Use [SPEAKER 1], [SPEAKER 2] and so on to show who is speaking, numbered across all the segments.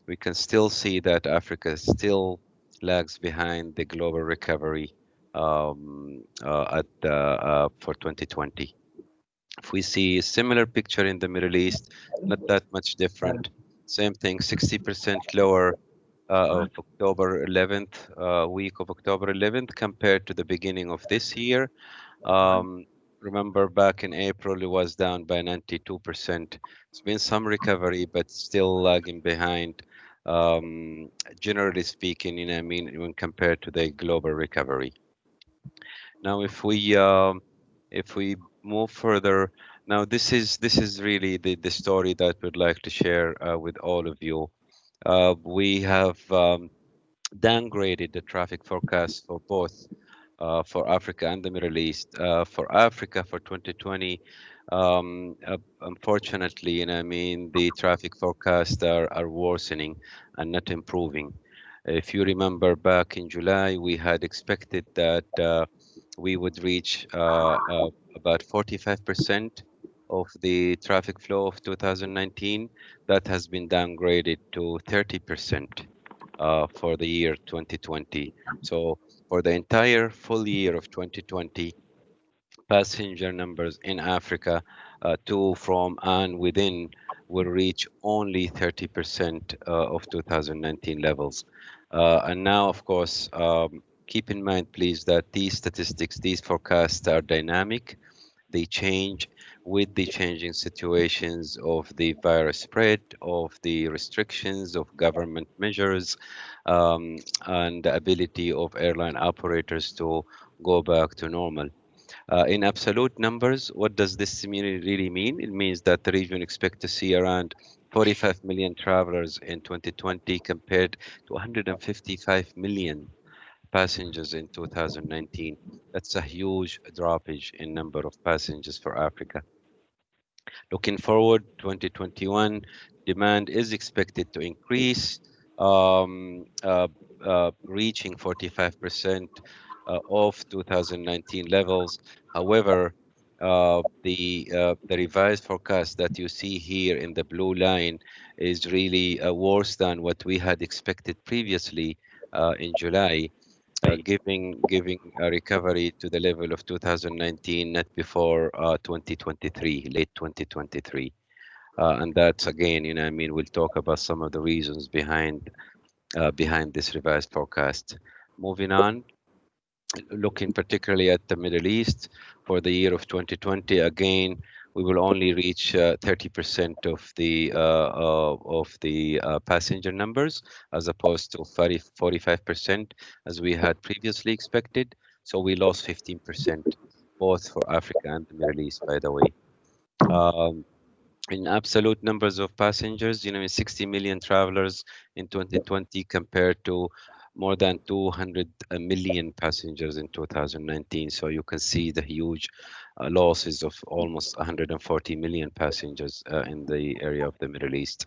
[SPEAKER 1] we can still see that Africa still lags behind the global recovery for 2020. If we see a similar picture in the Middle East, not that much different. Same thing, 60% lower of October 11th, week of October 11th compared to the beginning of this year. Um, Remember back in April, it was down by 92%. It's been some recovery, but still lagging behind, generally speaking, I mean, when compared to the global recovery. Now, if we move further, now this is really the story that we'd like to share with all of you. We have downgraded the traffic forecast for both for Africa and the Middle East. For Africa for 2020, unfortunately, I mean, the traffic forecasts are worsening and not improving. If you remember back in July, we had expected that we would reach about 45% of the traffic flow of 2019. That has been downgraded to 30% for the year 2020. So for the entire full year of 2020, passenger numbers in Africa to, from, and within will reach only 30% of 2019 levels. And now, of course, keep in mind, please, that these statistics, these forecasts are dynamic. They change with the changing situations of the virus spread, of the restrictions, of government measures, and the ability of airline operators to go back to normal. In absolute numbers, what does this really mean? It means that the region expects to see around 45 million travelers in 2020 compared to 155 million passengers in 2019. That's a huge droppage in number of passengers for Africa. Looking forward, 2021 demand is expected to increase, um, uh, reaching 45% of 2019 levels. However, the revised forecast that you see here in the blue line is really worse than what we had expected previously in July, giving a recovery to the level of 2019 net before 2023, late 2023. And that's again, I mean, we'll talk about some of the reasons behind this revised forecast. Moving on, looking particularly at the Middle East for the year of 2020, again, we will only reach 30% of the passenger numbers, as opposed to 45% as we had previously expected. So we lost 15%, both for Africa and the Middle East, by the way. Um, in absolute numbers of passengers, 60 million travelers in 2020 compared to more than 200 million passengers in 2019. So you can see the huge losses of almost 140 million passengers in the area of the Middle East.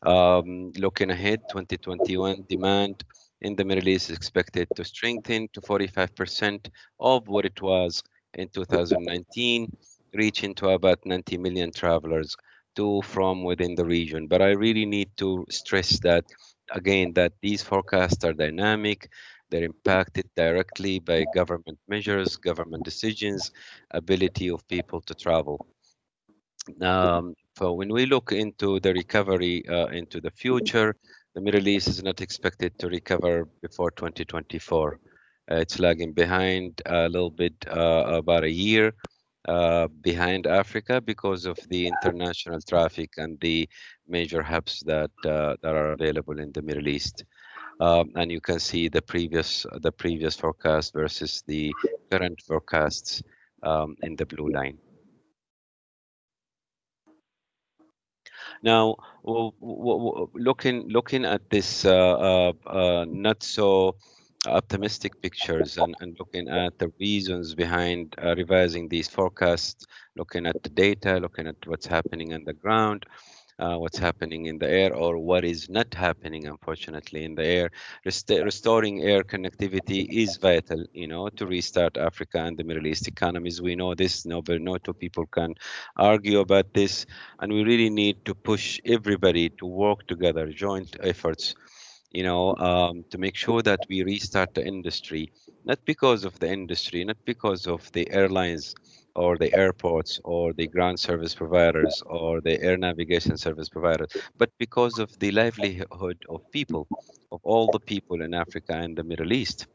[SPEAKER 1] Looking ahead, 2021 demand in the Middle East is expected to strengthen to 45% of what it was in 2019, reaching to about 90 million travelers to from within the region. But I really need to stress that again, that these forecasts are dynamic. They're impacted directly by government measures, government decisions, ability of people to travel. So when we look into the recovery into the future, the Middle East is not expected to recover before 2024. It's lagging behind a little bit, about a year behind Africa because of the international traffic and the major hubs that are available in the Middle East. And you can see the previous forecast versus the current forecasts in the blue line. Now, looking at this not so optimistic pictures and looking at the reasons behind revising these forecasts, looking at the data, looking at what's happening on the ground, what's happening in the air or what is not happening, unfortunately, in the air. Restoring air connectivity is vital, to restart Africa and the Middle East economies. We know this. No two people can argue about this, and we really need to push everybody to work together, joint efforts, to make sure that we restart the industry, not because of the industry, not because of the airlines or the airports or the ground service providers or the air navigation service providers, but because of the livelihood of people, of all the people in Africa and the Middle East.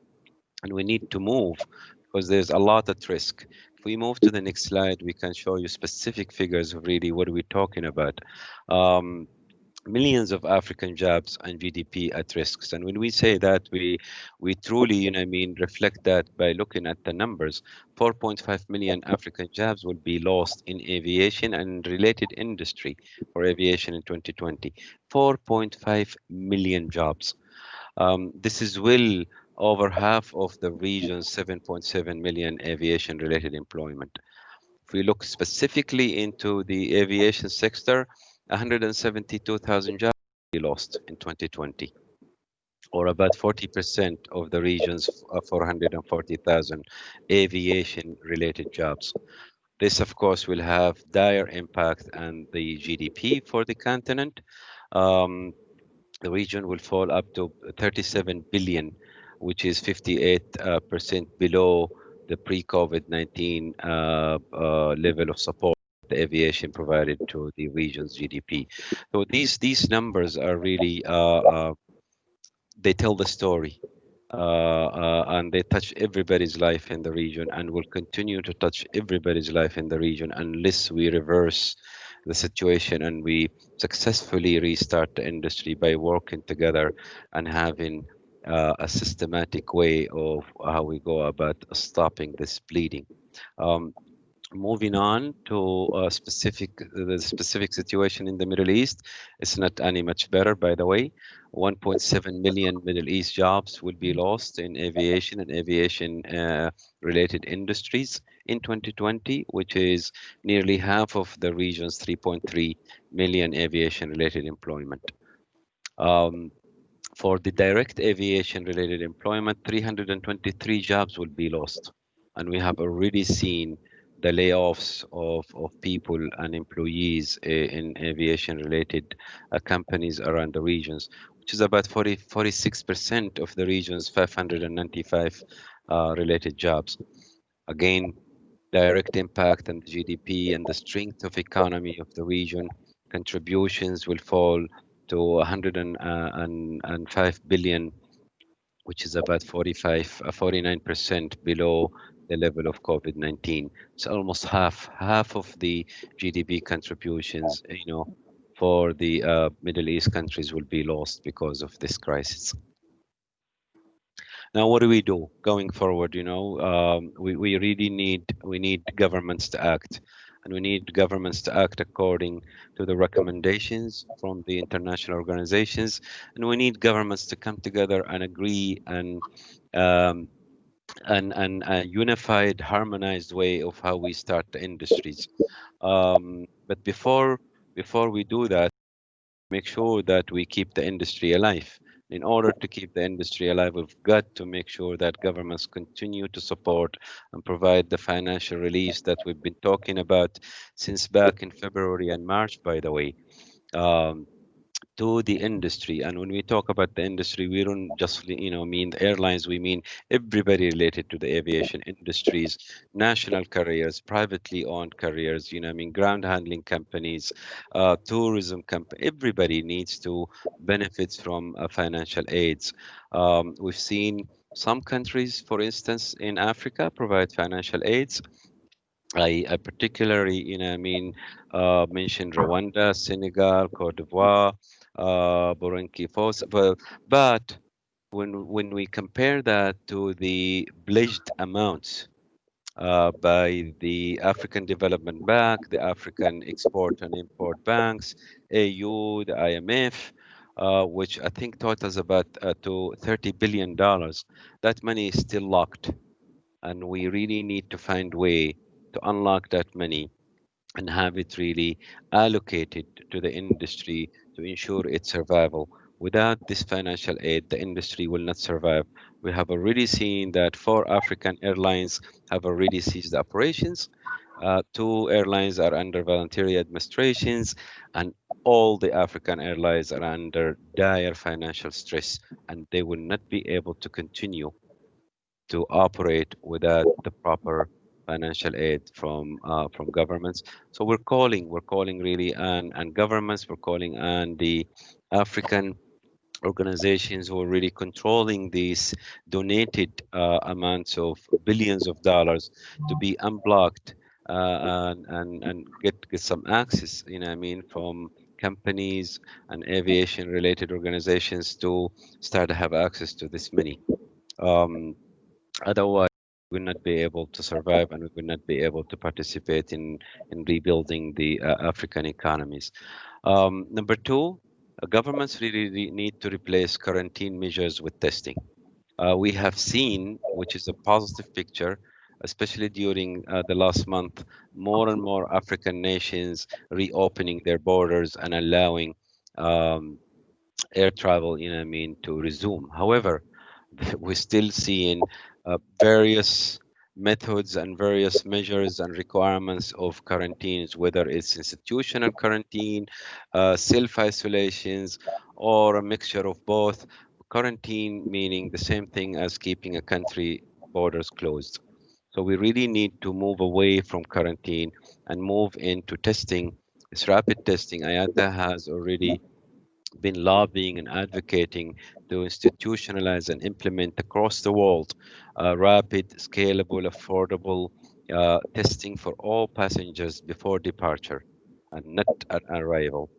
[SPEAKER 1] And we need to move because there's a lot at risk. If we move to the next slide, we can show you specific figures of really what are we talking about. Um, Millions of African jobs and GDP at risks. And when we say that, we truly, reflect that by looking at the numbers. 4.5 million African jobs will be lost in aviation and related industry for aviation in 2020. 4.5 million jobs. This is well over half of the region's 7.7 million aviation related employment. If we look specifically into the aviation sector, 172,000 jobs will be lost in 2020, or about 40% of the region's 440,000 aviation-related jobs. This, of course, will have dire impact on the GDP for the continent. Um, the region will fall up to 37 billion, which is 58% below the pre-COVID-19 level of support the aviation provided to the region's GDP. So these numbers are really they tell the story, and they touch everybody's life in the region and will continue to touch everybody's life in the region unless we reverse the situation and we successfully restart the industry by working together and having a systematic way of how we go about stopping this bleeding. Um, Moving on to the specific situation in the Middle East, it's not any much better, by the way. 1.7 million Middle East jobs will be lost in aviation and aviation related industries in 2020, which is nearly half of the region's 3.3 million aviation related employment. Um, for the direct aviation related employment, 323 jobs will be lost. And we have already seen the layoffs of people and employees in aviation related companies around the regions, which is about 46% of the region's 595 related jobs. Again, direct impact on the GDP and the strength of economy of the region. Contributions will fall to 105 billion, which is about 49% below the level of COVID-19. It's almost half of the GDP contributions, for the Middle East countries will be lost because of this crisis. Now, what do we do going forward? We really need governments to act, and we need governments to act according to the recommendations from the international organizations, and we need governments to come together and agree um, and a unified, harmonized way of how we start the industries. But before we do that, make sure that we keep the industry alive. In order to keep the industry alive, we've got to make sure that governments continue to support and provide the financial relief that we've been talking about since back in February and March, by the way. Um, to the industry. And when we talk about the industry, we don't just mean the airlines. We mean everybody related to the aviation industries, national carriers, privately owned carriers. Ground handling companies, tourism company. Everybody needs to benefit from financial aids. We've seen some countries, for instance, in Africa, provide financial aids. I particularly, mentioned Rwanda, Senegal, Cote d'Ivoire, Burkina Faso. But when we compare that to the pledged amounts by the African Development Bank, the African Export and Import Banks, AU, the IMF, which I think totals about to $30 billion, that money is still locked, and we really need to find way to unlock that money and have it really allocated to the industry to ensure its survival. Without this financial aid, the industry will not survive. We have already seen that 4 African airlines have already ceased operations. 2 airlines are under voluntary administrations, and all the African airlines are under dire financial stress, and they will not be able to continue to operate without the proper financial aid from governments. So we're calling really and governments, we're calling on the African organizations who are really controlling these donated amounts of billions of dollars to be unblocked, and get some access, I mean, from companies and aviation related organizations to start to have access to this money. Um, Otherwise, we will not be able to survive, and we will not be able to participate in rebuilding the African economies. Number two, governments really need to replace quarantine measures with testing. We have seen, which is a positive picture, especially during the last month, more and more African nations reopening their borders and allowing um, air travel, I mean, to resume. However, we're still seeing various methods and various measures and requirements of quarantines, whether it's institutional quarantine, self-isolations, or a mixture of both. Quarantine meaning the same thing as keeping a country borders closed. So we really need to move away from quarantine and move into testing. This rapid testing, IATA has already been lobbying and advocating to institutionalize and implement across the world rapid, scalable, affordable testing for all passengers before departure and not at arrival.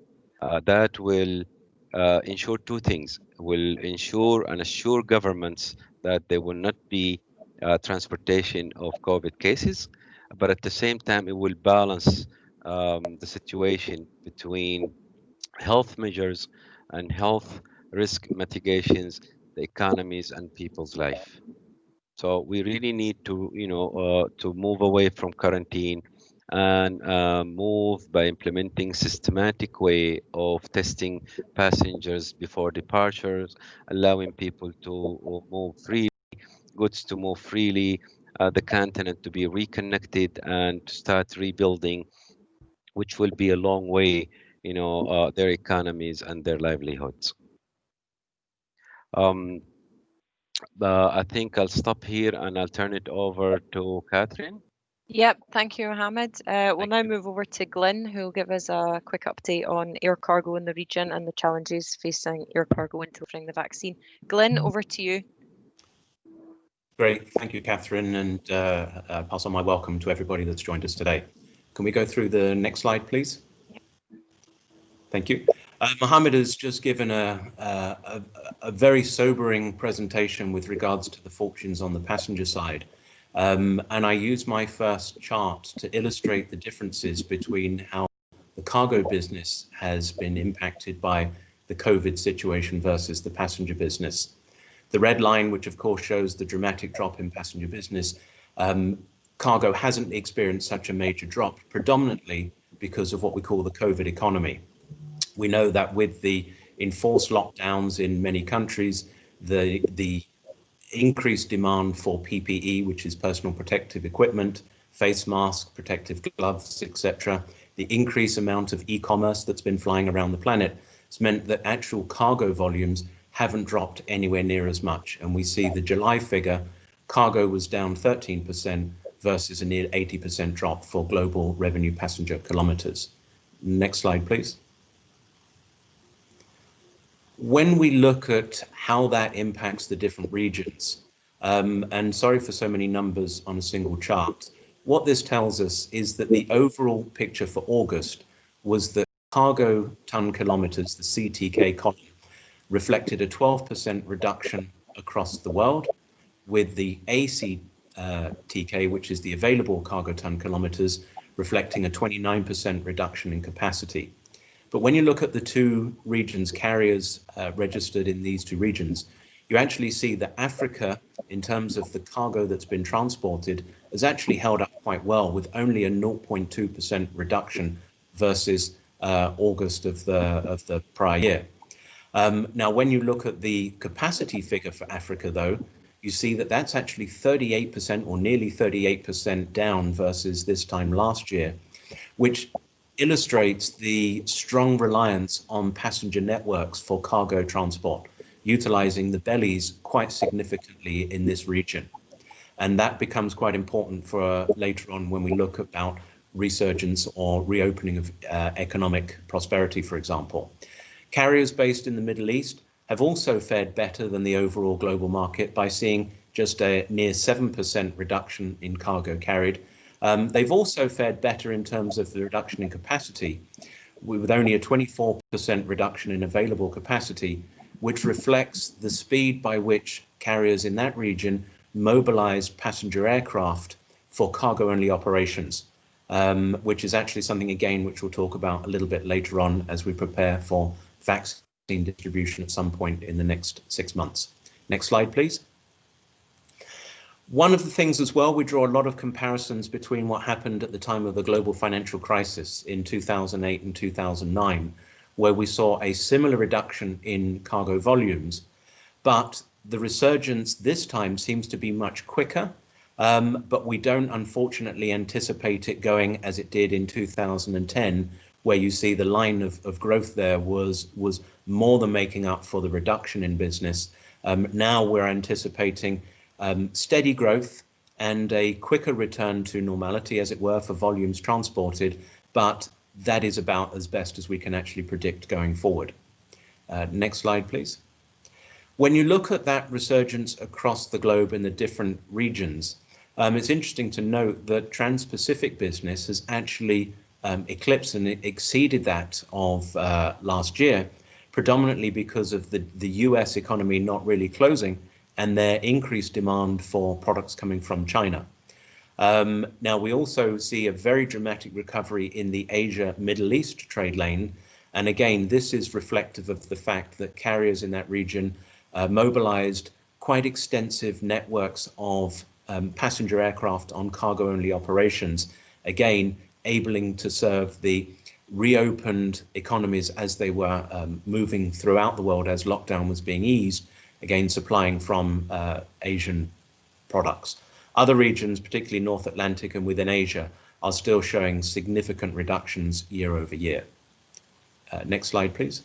[SPEAKER 1] That will ensure two things: will ensure and assure governments that there will not be transportation of COVID cases, but at the same time, it will balance the situation between health measures and health risk mitigations, the economies and people's life. So we really need to, to move away from quarantine and move by implementing systematic way of testing passengers before departures, allowing people to move freely, goods to move freely, the continent to be reconnected and to start rebuilding, which will be a long way, their economies and their livelihoods. Um, I think I'll stop here and I'll turn it over to Catherine.
[SPEAKER 2] Yep, thank you, Mohammed. We'll
[SPEAKER 1] Thank
[SPEAKER 2] now
[SPEAKER 1] you.
[SPEAKER 2] move over to Glyn, who will give us a quick update on air cargo in the region and the challenges facing air cargo in delivering the vaccine. Glyn, over to you.
[SPEAKER 3] Great, thank you, Catherine, and pass on my welcome to everybody that's joined us today. Can we go through the next slide, please?
[SPEAKER 2] Yep.
[SPEAKER 3] Thank you. Mohammed has just given a very sobering presentation with regards to the fortunes on the passenger side. And I use my first chart to illustrate the differences between how the cargo business has been impacted by the COVID situation versus the passenger business. The red line, which of course shows the dramatic drop in passenger business, cargo hasn't experienced such a major drop, predominantly because of what we call the COVID economy. We know that with the enforced lockdowns in many countries, the increased demand for PPE, which is personal protective equipment, face masks, protective gloves, etc., the increased amount of e-commerce that's been flying around the planet has meant that actual cargo volumes haven't dropped anywhere near as much. And we see the July figure, cargo was down 13% versus a near 80% drop for global revenue passenger kilometers. Next slide, please. When we look at how that impacts the different regions, and sorry for so many numbers on a single chart, what this tells us is that the overall picture for August was that cargo ton kilometers, the CTK column, reflected a 12% reduction across the world, with the ACTK, which is the available cargo ton kilometers, reflecting a 29% reduction in capacity. But when you look at the two regions, carriers registered in these two regions, you actually see that Africa, in terms of the cargo that's been transported, has actually held up quite well, with only a 0.2% reduction versus August of the prior year. Now, when you look at the capacity figure for Africa, though, you see that that's actually 38% or nearly 38% down versus this time last year, which illustrates the strong reliance on passenger networks for cargo transport, utilizing the bellies quite significantly in this region. And that becomes quite important for later on when we look about resurgence or reopening of economic prosperity, for example. Carriers based in the Middle East have also fared better than the overall global market by seeing just a near 7% reduction in cargo carried. They've also fared better in terms of the reduction in capacity, with only a 24% reduction in available capacity, which reflects the speed by which carriers in that region mobilized passenger aircraft for cargo-only operations, which is actually something, again, which we'll talk about a little bit later on as we prepare for vaccine distribution at some point in the next 6 months. Next slide, please. One of the things as well, we draw a lot of comparisons between what happened at the time of the global financial crisis in 2008 and 2009, where we saw a similar reduction in cargo volumes, but the resurgence this time seems to be much quicker, but we don't unfortunately anticipate it going as it did in 2010, where you see the line of growth there was more than making up for the reduction in business. Now we're anticipating steady growth and a quicker return to normality, as it were, for volumes transported, but that is about as best as we can actually predict going forward. Next slide, please. When you look at that resurgence across the globe in the different regions, it's interesting to note that Trans-Pacific business has actually eclipsed and exceeded that of last year, predominantly because of the US economy not really closing and their increased demand for products coming from China. Now, we also see a very dramatic recovery in the Asia-Middle East trade lane. And again, this is reflective of the fact that carriers in that region mobilized quite extensive networks of passenger aircraft on cargo-only operations, again, abling to serve the reopened economies as they were moving throughout the world as lockdown was being eased, again, supplying from Asian products. Other regions, particularly North Atlantic and within Asia, are still showing significant reductions year over year. Next slide, please.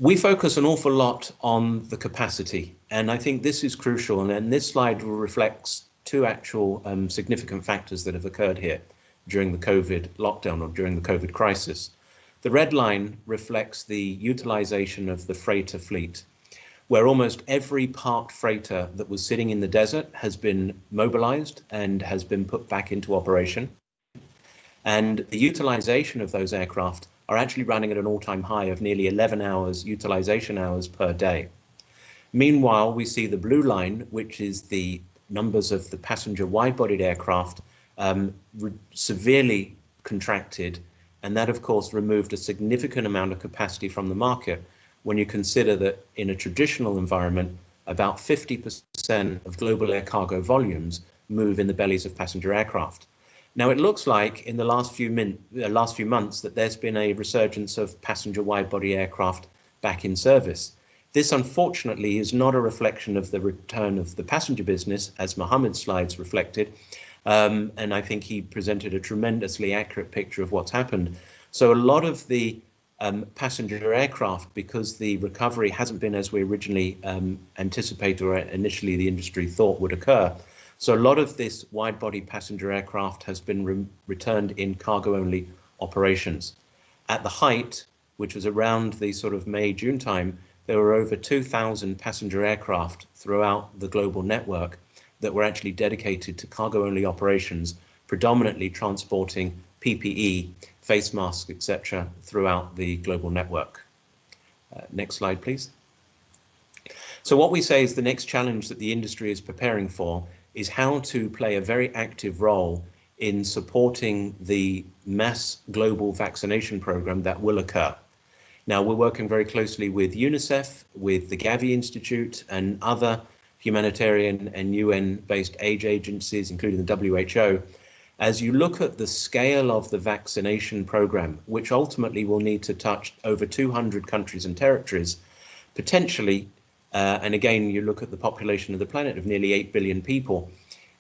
[SPEAKER 3] We focus an awful lot on the capacity, and I think this is crucial. And this slide reflects two actual significant factors that have occurred here during the COVID lockdown or during the COVID crisis. The red line reflects the utilization of the freighter fleet, where almost every parked freighter that was sitting in the desert has been mobilized and has been put back into operation. And the utilization of those aircraft are actually running at an all-time high of nearly 11 hours utilization hours per day. Meanwhile, we see the blue line, which is the numbers of the passenger wide-bodied aircraft, severely contracted, and that of course removed a significant amount of capacity from the market when you consider that in a traditional environment, about 50% of global air cargo volumes move in the bellies of passenger aircraft. Now, it looks like in the last few months that there's been a resurgence of passenger wide-body aircraft back in service. This, unfortunately, is not a reflection of the return of the passenger business, as Mohammed's slides reflected, and I think he presented a tremendously accurate picture of what's happened. So a lot of the passenger aircraft, because the recovery hasn't been as we originally anticipated or initially the industry thought would occur. So a lot of this wide-body passenger aircraft has been returned in cargo-only operations. At the height, which was around the sort of May, June time, there were over 2,000 passenger aircraft throughout the global network that were actually dedicated to cargo-only operations, predominantly transporting PPE, face masks, etc., throughout the global network. Next slide, please. So what we say is the next challenge that the industry is preparing for is how to play a very active role in supporting the mass global vaccination program that will occur. Now, we're working very closely with UNICEF, with the Gavi Institute and other humanitarian and UN-based aid agencies, including the WHO, as you look at the scale of the vaccination program, which ultimately will need to touch over 200 countries and territories, potentially, and again, you look at the population of the planet of nearly 8 billion people,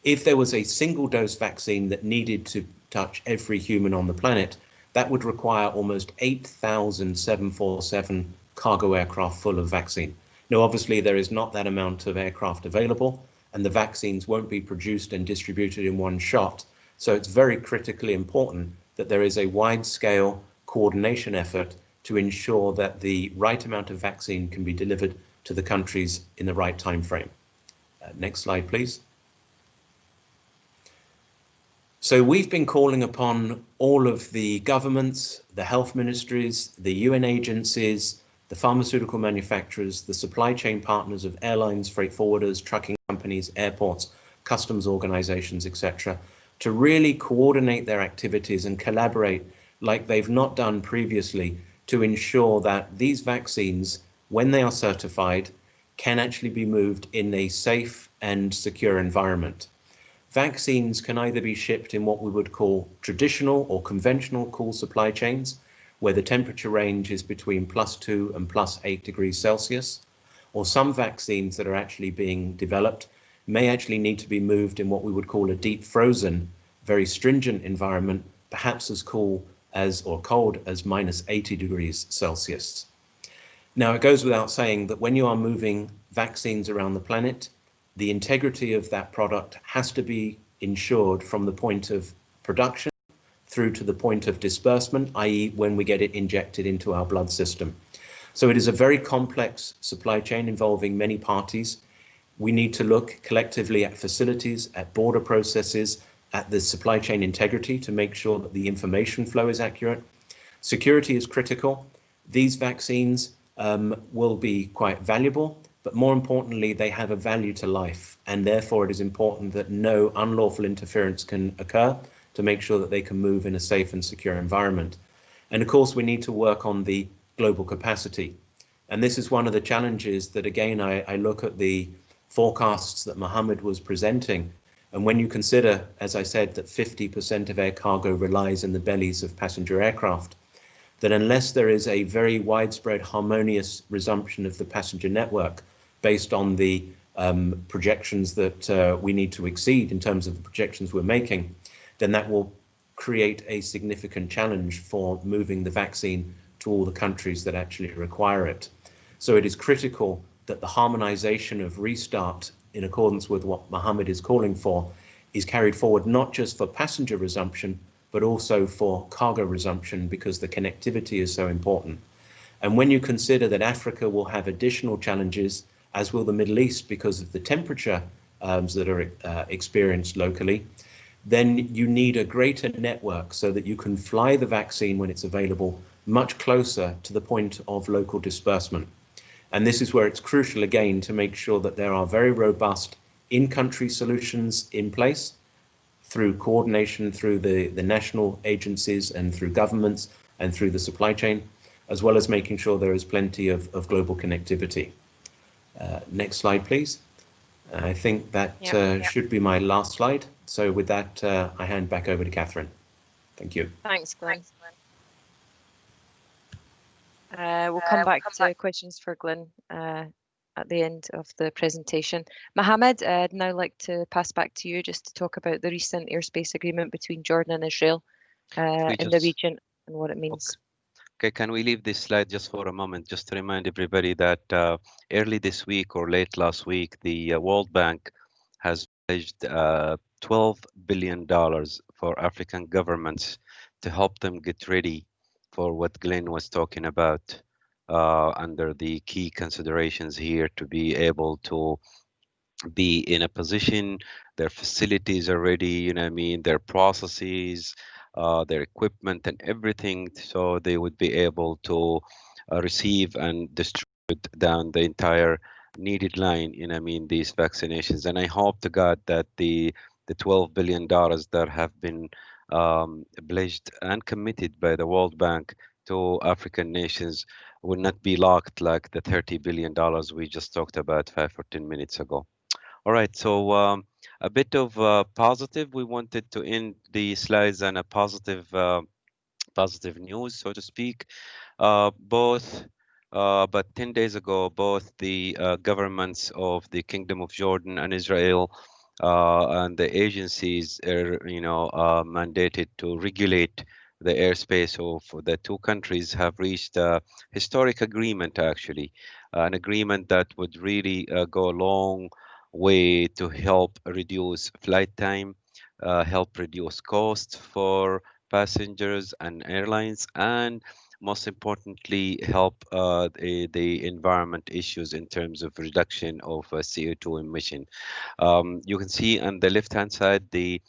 [SPEAKER 3] if there was a single dose vaccine that needed to touch every human on the planet, that would require almost 8,000 747 cargo aircraft full of vaccine. Now, obviously, there is not that amount of aircraft available, and the vaccines won't be produced and distributed in one shot. So it's very critically important that there is a wide-scale coordination effort to ensure that the right amount of vaccine can be delivered to the countries in the right time frame. Next slide, please. So we've been calling upon all of the governments, the health ministries, the UN agencies, the pharmaceutical manufacturers, the supply chain partners of airlines, freight forwarders, trucking companies, airports, customs organizations, etc., to really coordinate their activities and collaborate like they've not done previously to ensure that these vaccines, when they are certified, can actually be moved in a safe and secure environment. Vaccines can either be shipped in what we would call traditional or conventional cool supply chains, where the temperature range is between +2 and +8 degrees Celsius, or some vaccines that are actually being developed may actually need to be moved in what we would call a deep frozen, very stringent environment, perhaps as cool as or cold as -80 degrees Celsius. Now, it goes without saying that when you are moving vaccines around the planet, the integrity of that product has to be ensured from the point of production through to the point of disbursement, i.e. when we get it injected into our blood system. So it is a very complex supply chain involving many parties. We need to look collectively at facilities, at border processes, at the supply chain integrity to make sure that the information flow is accurate. Security is critical. These vaccines will be quite valuable, but more importantly, they have a value to life, and therefore it is important that no unlawful interference can occur to make sure that they can move in a safe and secure environment. And of course, we need to work on the global capacity. And this is one of the challenges that, again, I look at the forecasts that Mohammed was presenting. And when you consider, as I said, that 50% of air cargo relies in the bellies of passenger aircraft, that unless there is a very widespread harmonious resumption of the passenger network based on the projections that we need to exceed in terms of the projections we're making, then that will create a significant challenge for moving the vaccine to all the countries that actually require it. So it is critical that the harmonization of restart in accordance with what Mohammed is calling for is carried forward, not just for passenger resumption, but also for cargo resumption, because the connectivity is so important. And when you consider that Africa will have additional challenges, as will the Middle East, because of the temperature that are experienced locally, then you need a greater network so that you can fly the vaccine when it's available much closer to the point of local disbursement. And this is where it's crucial, again, to make sure that there are very robust in-country solutions in place through coordination through the national agencies and through governments and through the supply chain, as well as making sure there is plenty of global connectivity. Next slide, please. I think that should be my last slide. So with that, I hand back over to Catherine. Thank you.
[SPEAKER 2] Thanks, Glenn. We'll come back to questions for Glenn at the end of the presentation. Mohammed, I'd now like to pass back to you just to talk about the recent airspace agreement between Jordan and Israel in the region and what it means.
[SPEAKER 1] Okay, can we leave this slide just for a moment, just to remind everybody that early this week or late last week, the World Bank has pledged $12 billion for African governments to help them get ready for what Glenn was talking about under the key considerations here, to be able to be in a position, their facilities are ready, you know what I mean, their processes, their equipment and everything, so they would be able to receive and distribute down the entire needed line, you know what I mean, these vaccinations. And I hope to God that the $12 billion that have been pledged and committed by the World Bank to African nations will not be locked like the $30 billion we just talked about 5 or 10 minutes ago. All right, so a bit of positive. We wanted to end the slides on a positive news, so to speak. Both, but 10 days ago, both the governments of the Kingdom of Jordan and Israel and the agencies are, mandated to regulate the airspace of the two countries have reached a historic agreement, actually, an agreement that would really go a long way to help reduce flight time, help reduce costs for passengers and airlines, and most importantly, help the environment issues in terms of reduction of CO2 emission. You can see on the left-hand side the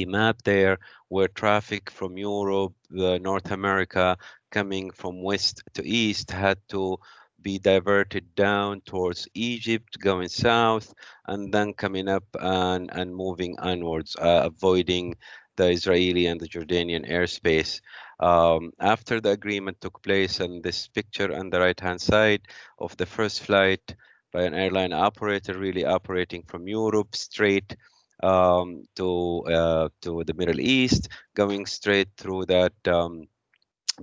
[SPEAKER 1] map there where traffic from Europe, North America, coming from west to east had to be diverted down towards Egypt, going south, and then coming up and moving onwards, avoiding the Israeli and the Jordanian airspace. After the agreement took place, and this picture on the right-hand side of the first flight by an airline operator, really operating from Europe straight to the Middle East, going straight through that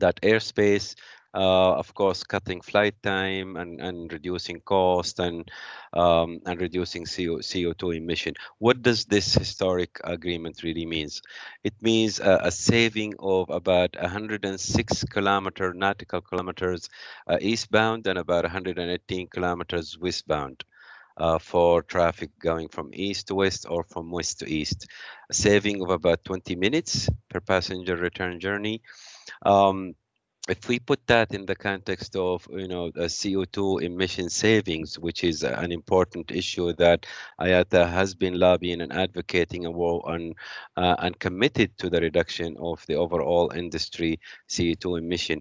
[SPEAKER 1] airspace. Of course, cutting flight time and reducing cost and reducing CO2 emission. What does this historic agreement really means? It means a saving of about 106 nautical kilometers eastbound and about 118 kilometers westbound for traffic going from east to west or from west to east, a saving of about 20 minutes per passenger return journey. Um, if we put that in the context of CO2 emission savings, which is an important issue that IATA has been lobbying and advocating and committed to the reduction of the overall industry CO2 emission,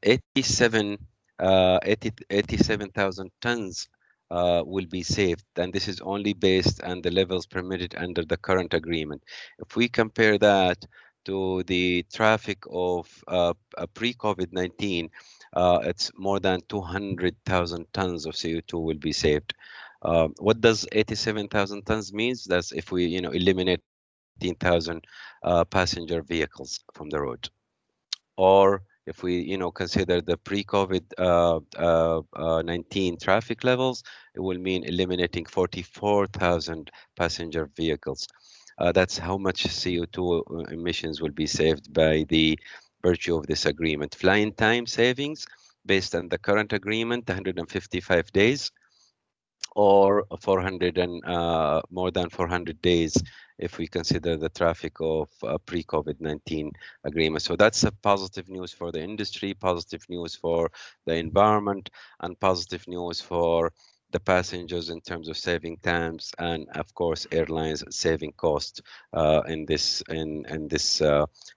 [SPEAKER 1] 87,000 tons will be saved, and this is only based on the levels permitted under the current agreement. If we compare that to the traffic of pre-COVID-19, it's more than 200,000 tons of CO2 will be saved. What does 87,000 tons means? That's if we, eliminate 15,000 passenger vehicles from the road. Or if we, consider the pre-COVID 19 traffic levels, it will mean eliminating 44,000 passenger vehicles. That's how much CO2 emissions will be saved by the virtue of this agreement. Flying time savings based on the current agreement, 155 days, or 400 and more than 400 days if we consider the traffic of pre-COVID-19 agreement. So that's a positive news for the industry, positive news for the environment, and positive news for the passengers in terms of saving times, and of course airlines saving cost in this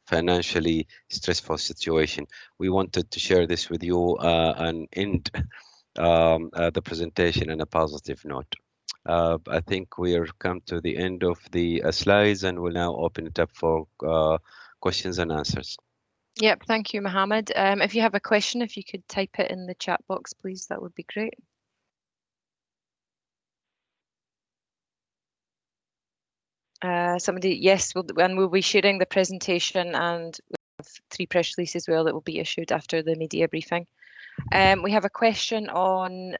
[SPEAKER 1] financially stressful situation. We wanted to share this with you and end the presentation on a positive note. I think we are come to the end of the slides, and we'll now open it up for questions and answers.
[SPEAKER 2] Yep, thank you, Mohammed. If you have a question, if you could type it in the chat box, please, that would be great. Somebody, yes, and we'll be sharing the presentation, and we have 3 press releases as well that will be issued after the media briefing. We have a question on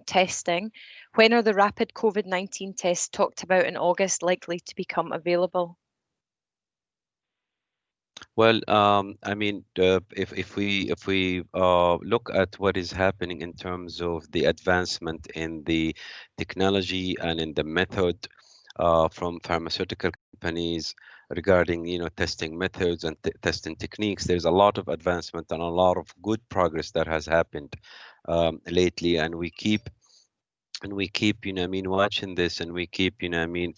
[SPEAKER 2] testing. When are the rapid COVID-19 tests talked about in August likely to become available?
[SPEAKER 1] Well, I mean, if we look at what is happening in terms of the advancement in the technology and in the method from pharmaceutical companies regarding testing methods and testing techniques, there's a lot of advancement and a lot of good progress that has happened lately, and we keep watching this, and we keep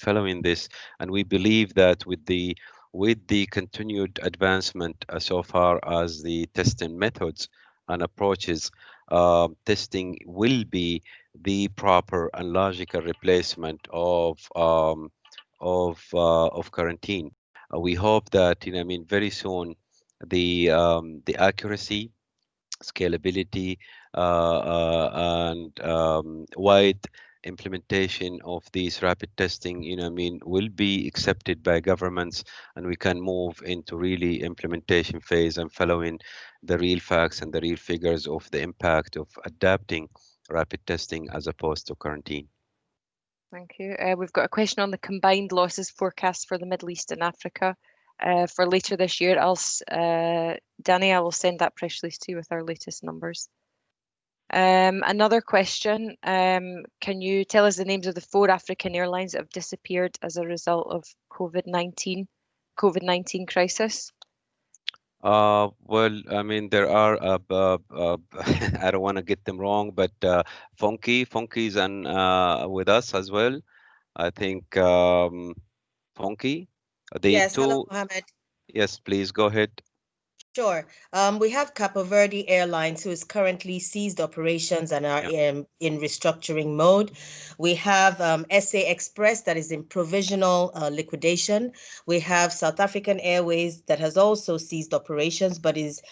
[SPEAKER 1] following this, and we believe that with the continued advancement so far as the testing methods and approaches, testing will be the proper and logical replacement of quarantine. We hope that very soon the accuracy, scalability, and wide implementation of these rapid testing, will be accepted by governments, and we can move into really implementation phase and following the real facts and the real figures of the impact of adapting rapid testing as opposed to quarantine.
[SPEAKER 2] Thank you. We've got a question on the combined losses forecast for the Middle East and Africa for later this year. Danny, I will send that press release to you with our latest numbers. Another question, can you tell us the names of the 4 African airlines that have disappeared as a result of COVID-19 crisis?
[SPEAKER 1] Well, there are, I don't want to get them wrong, but Funky's with us as well. I think Funky, the
[SPEAKER 4] Yes, hello,
[SPEAKER 1] two,
[SPEAKER 4] Mohammed.
[SPEAKER 1] yes, please go ahead.
[SPEAKER 4] Sure. We have Capo Verde Airlines, who is currently ceased operations and are
[SPEAKER 1] Yeah.
[SPEAKER 4] in restructuring mode. We have SA Express that is in provisional liquidation. We have South African Airways that has also ceased operations but is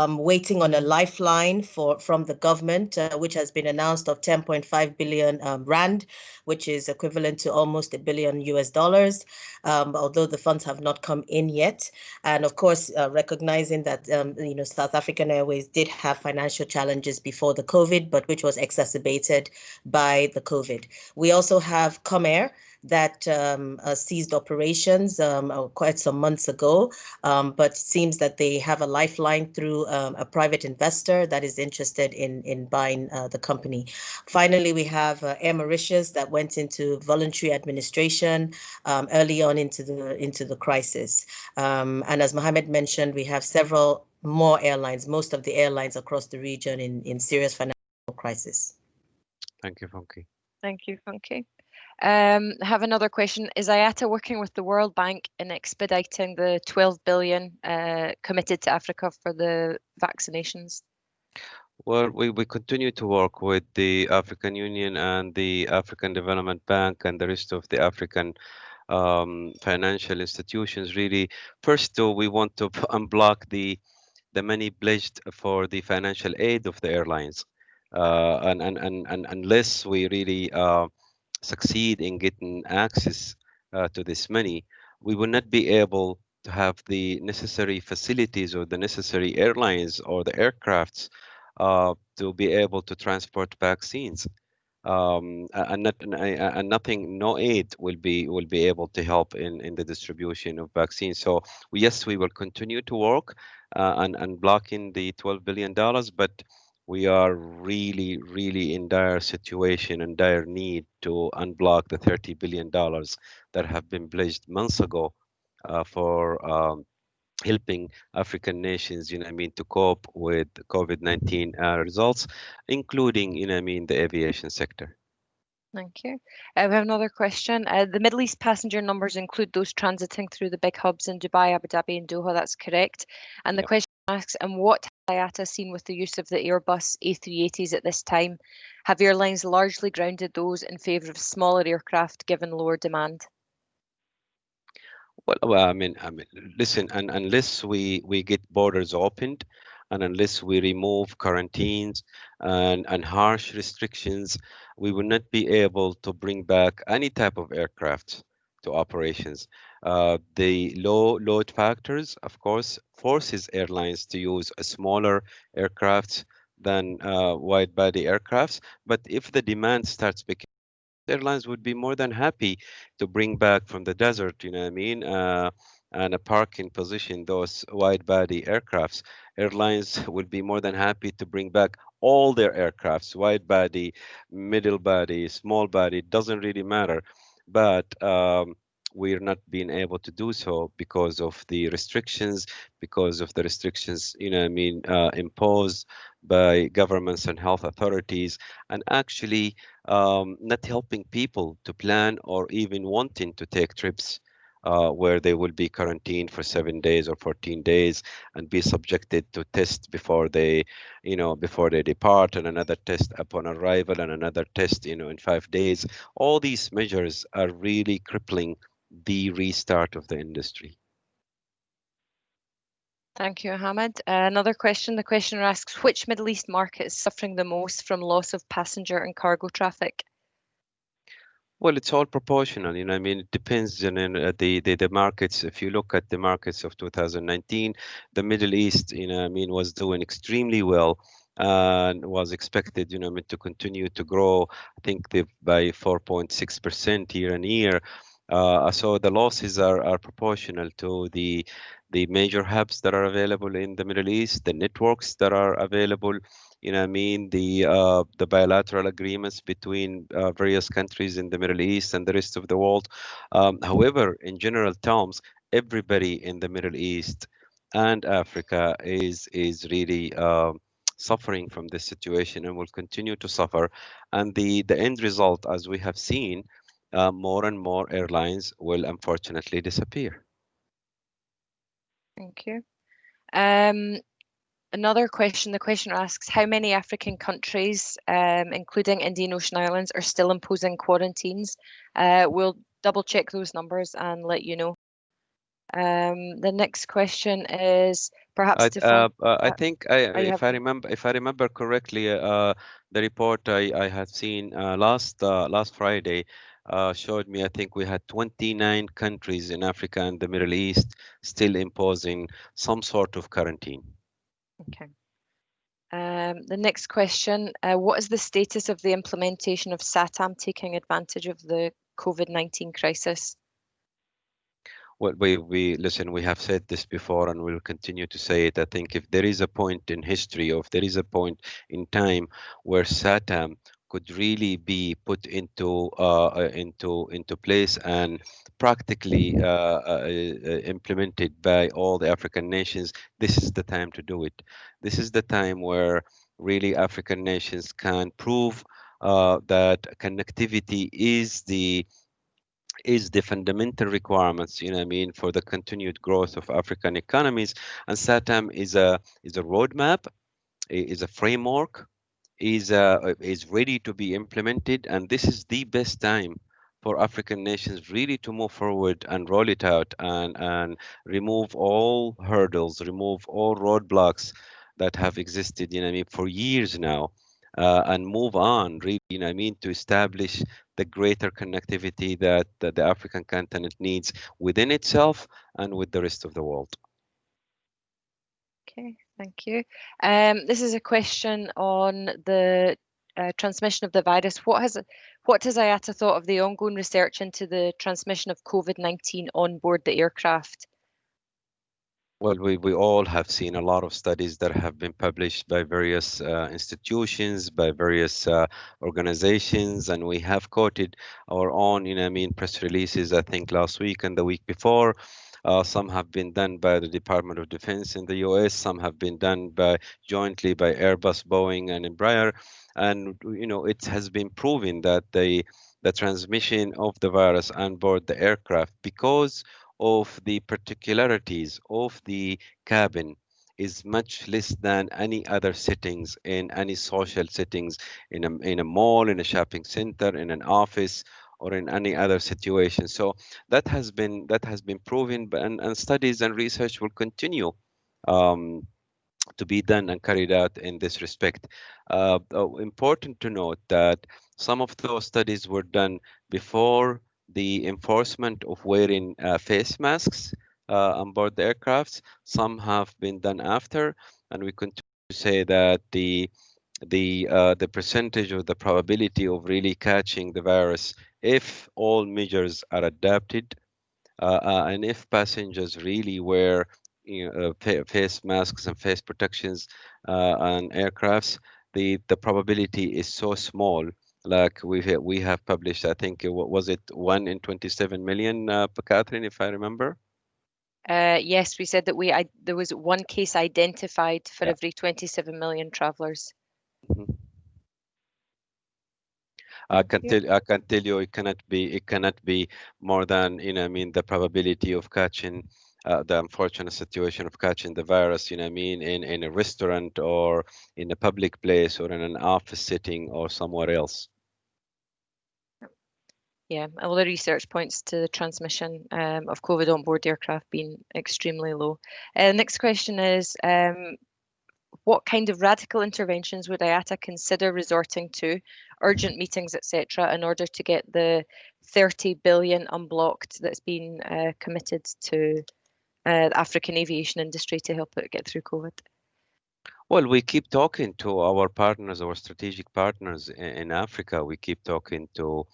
[SPEAKER 4] waiting on a lifeline from the government, which has been announced of 10.5 billion rand, which is equivalent to almost $1 billion US, although the funds have not come in yet. And of course, recognizing that South African Airways did have financial challenges before the COVID, but which was exacerbated by the COVID. We also have Comair that ceased operations quite some months ago, but it seems that they have a lifeline through a private investor that is interested in buying the company. Finally, we have Air Mauritius that went into voluntary administration early on into the crisis. And as Mohammed mentioned, we have several more airlines, most of the airlines across the region in serious financial crisis.
[SPEAKER 1] Thank you, Funky.
[SPEAKER 2] Thank you, Funky. I have another question. Is IATA working with the World Bank in expediting the 12 billion committed to Africa for the vaccinations?
[SPEAKER 1] Well, we continue to work with the African Union and the African Development Bank and the rest of the African financial institutions. Really, first, though, we want to unblock the money pledged for the financial aid of the airlines, and unless we really succeed in getting access to this money, we will not be able to have the necessary facilities or the necessary airlines or the aircrafts to be able to transport vaccines. And nothing, no aid will be able to help in the distribution of vaccines. So yes, we will continue to work and blocking the $12 billion, but we are really in dire situation and dire need to unblock the $30 billion that have been pledged months ago for helping African nations, to cope with COVID-19 results, including, the aviation sector.
[SPEAKER 2] Thank you. We have another question. The Middle East passenger numbers include those transiting through the big hubs in Dubai, Abu Dhabi, and Doha. That's correct. And the question asks, and what has IATA seen with the use of the Airbus A380s at this time? Have airlines largely grounded those in favour of smaller aircraft given lower demand?
[SPEAKER 1] Well, listen, and unless we get borders opened, and unless we remove quarantines and harsh restrictions, we will not be able to bring back any type of aircraft to operations. The low load factors, of course, forces airlines to use a smaller aircraft than wide-body aircrafts. But if the demand starts picking, airlines would be more than happy to bring back from the desert, and a parking position those wide body aircrafts. Airlines would be more than happy to bring back all their aircrafts, wide body, middle body, small body, it doesn't really matter. But we're not being able to do so because of the restrictions, imposed by governments and health authorities, and actually not helping people to plan or even wanting to take trips where they will be quarantined for 7 days or 14 days and be subjected to test before they depart, and another test upon arrival, and another test, in 5 days. All these measures are really crippling the restart of the industry.
[SPEAKER 2] Thank you, Ahmed. Another question. The questioner asks, which Middle East market is suffering the most from loss of passenger and cargo traffic?
[SPEAKER 1] Well, it's all proportional, I mean, it depends on the markets. If you look at the markets of 2019, the Middle East, I mean, was doing extremely well and was expected, I mean, to continue to grow. I think by 4.6% year on year. So the losses are proportional to the major hubs that are available in the Middle East, the networks that are available. I mean, the bilateral agreements between various countries in the Middle East and the rest of the world. However, in general terms, everybody in the Middle East and Africa is really suffering from this situation and will continue to suffer. And the end result, as we have seen, more and more airlines will unfortunately disappear.
[SPEAKER 2] Thank you. Another question, the questioner asks, how many African countries, including Indian Ocean Islands, are still imposing quarantines? We'll double check those numbers and let you know. The next question is perhaps
[SPEAKER 1] I think if I remember correctly, the report I had seen last Friday showed me, I think we had 29 countries in Africa and the Middle East still imposing some sort of quarantine.
[SPEAKER 2] Okay. The next question, what is the status of the implementation of SATAM taking advantage of the COVID-19 crisis?
[SPEAKER 1] Well, we listen, we have said this before and we'll continue to say it. I think if there is a point in history, or if there is a point in time where SATAM could really be put into place and practically implemented by all the African nations, this is the time to do it. This is the time where really African nations can prove that connectivity is the fundamental requirements, I mean, for the continued growth of African economies. And SATAM is a roadmap, is a framework, is ready to be implemented, and this is the best time for African nations really to move forward and roll it out and remove all hurdles, remove all roadblocks that have existed, I mean, for years now, and move on, really, I mean, to establish the greater connectivity that the African continent needs within itself and with the rest of the world.
[SPEAKER 2] Okay, thank you. This is a question on the transmission of the virus. What has IATA thought of the ongoing research into the transmission of COVID-19 on board the aircraft?
[SPEAKER 1] Well, we all have seen a lot of studies that have been published by various institutions, by various organizations, and we have quoted our own, I mean, press releases, I think last week and the week before. Some have been done by the Department of Defense in the US, some have been done jointly by Airbus, Boeing, and Embraer. And, it has been proven that the transmission of the virus on board the aircraft, because of the particularities of the cabin, is much less than any other settings in any social settings, in a mall, in a shopping center, in an office, or in any other situation. So that has been proven, and studies and research will continue to be done and carried out in this respect. Important to note that some of those studies were done before the enforcement of wearing face masks on board the aircrafts. Some have been done after, and we continue to say that the percentage of the probability of really catching the virus, if all measures are adapted, and if passengers really wear face masks and face protections on aircrafts, the probability is so small. Like we have published, I think, was it 1 in 27 million, Catherine, if I remember?
[SPEAKER 2] Yes, we said that there was one case identified for every 27 million travelers.
[SPEAKER 1] Mm-hmm. I can tell you it cannot be more than, I mean, the probability of catching the unfortunate situation of catching the virus, I mean, in a restaurant or in a public place or in an office setting or somewhere else.
[SPEAKER 2] Yeah, all the research points to the transmission of COVID on board aircraft being extremely low. Next question is, what kind of radical interventions would IATA consider resorting to, urgent meetings, etc., in order to get the 30 billion unblocked that's been committed to the African aviation industry to help it get through COVID?
[SPEAKER 1] Well, we keep talking to our partners, our strategic partners in Africa. We keep talking to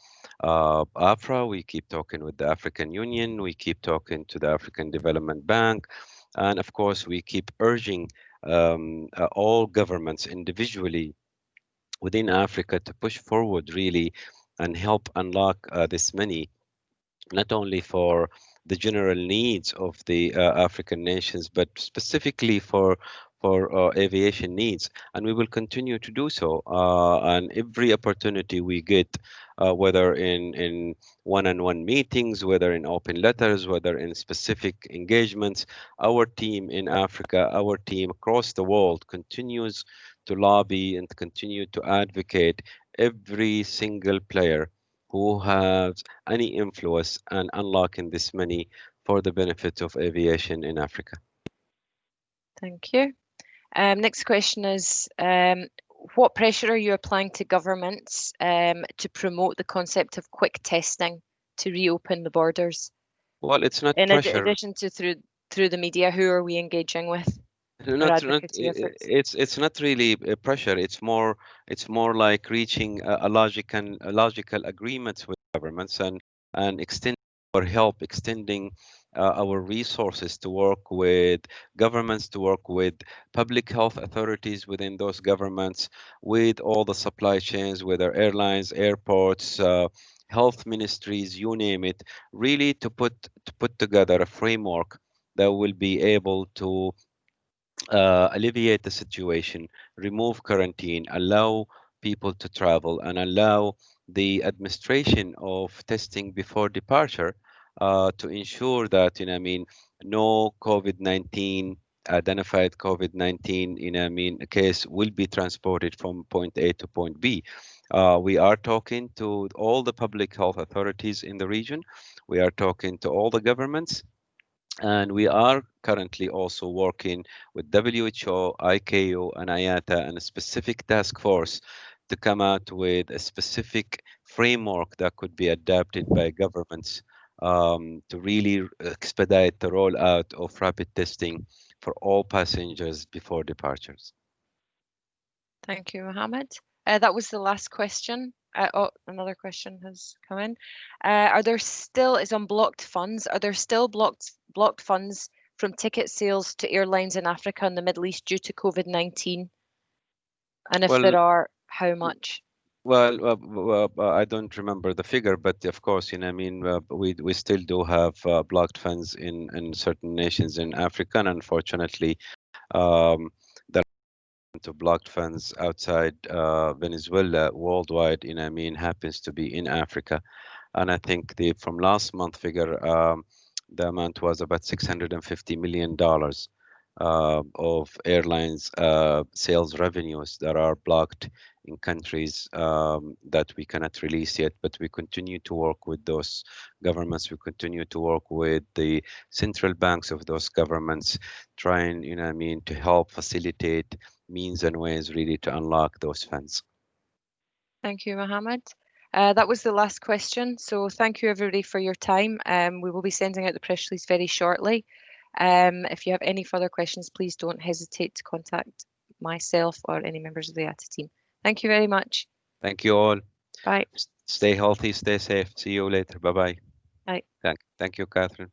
[SPEAKER 1] AFRA. We keep talking with the African Union. We keep talking to the African Development Bank. And of course, we keep urging all governments individually within Africa to push forward really and help unlock this money, not only for the general needs of the African nations, but specifically for aviation needs, and we will continue to do so. And every opportunity we get, whether in one-on-one meetings, whether in open letters, whether in specific engagements, our team in Africa, our team across the world continues to lobby and continue to advocate every single player who has any influence and unlocking this money for the benefit of aviation in Africa.
[SPEAKER 2] Thank you. Next question is, what pressure are you applying to governments to promote the concept of quick testing to reopen the borders?
[SPEAKER 1] Well, it's not
[SPEAKER 2] in
[SPEAKER 1] pressure.
[SPEAKER 2] addition to through the media, who are we engaging with?
[SPEAKER 1] It's not really pressure. It's more like reaching a logical agreements with governments and extending our help, extending our resources to work with governments, to work with public health authorities within those governments, with all the supply chains, whether airlines, airports, health ministries, you name it, really to put together a framework that will be able to alleviate the situation, remove quarantine, allow people to travel, and allow the administration of testing before departure to ensure that, no COVID-19 identified COVID-19, case will be transported from point A to point B. We are talking to all the public health authorities in the region. We are talking to all the governments. And we are currently also working with WHO, ICAO, and IATA and a specific task force to come out with a specific framework that could be adapted by governments to really expedite the rollout of rapid testing for all passengers before departures.
[SPEAKER 2] Thank you, Mohammed. That was the last question. Another question has come in. Are there still, is on blocked funds, are there still blocked funds from ticket sales to airlines in Africa and the Middle East due to COVID-19? And if there are, how much?
[SPEAKER 1] Well, I don't remember the figure, but of course, we still do have blocked funds in certain nations in Africa, and unfortunately, the to blocked funds outside Venezuela worldwide, happens to be in Africa. And I think from last month figure, the amount was about $650 million of airlines sales revenues that are blocked in countries that we cannot release yet. But we continue to work with those governments. We continue to work with the central banks of those governments, trying, to help facilitate means and ways really to unlock those funds.
[SPEAKER 2] Thank you, Mohammed. That was the last question. So thank you everybody for your time. We will be sending out the press release very shortly. If you have any further questions, please don't hesitate to contact myself or any members of the IATA team. Thank you very much.
[SPEAKER 1] Thank you all.
[SPEAKER 2] Bye.
[SPEAKER 1] Stay healthy, stay safe. See you later. Bye-bye.
[SPEAKER 2] Bye.
[SPEAKER 1] Thank you, Catherine.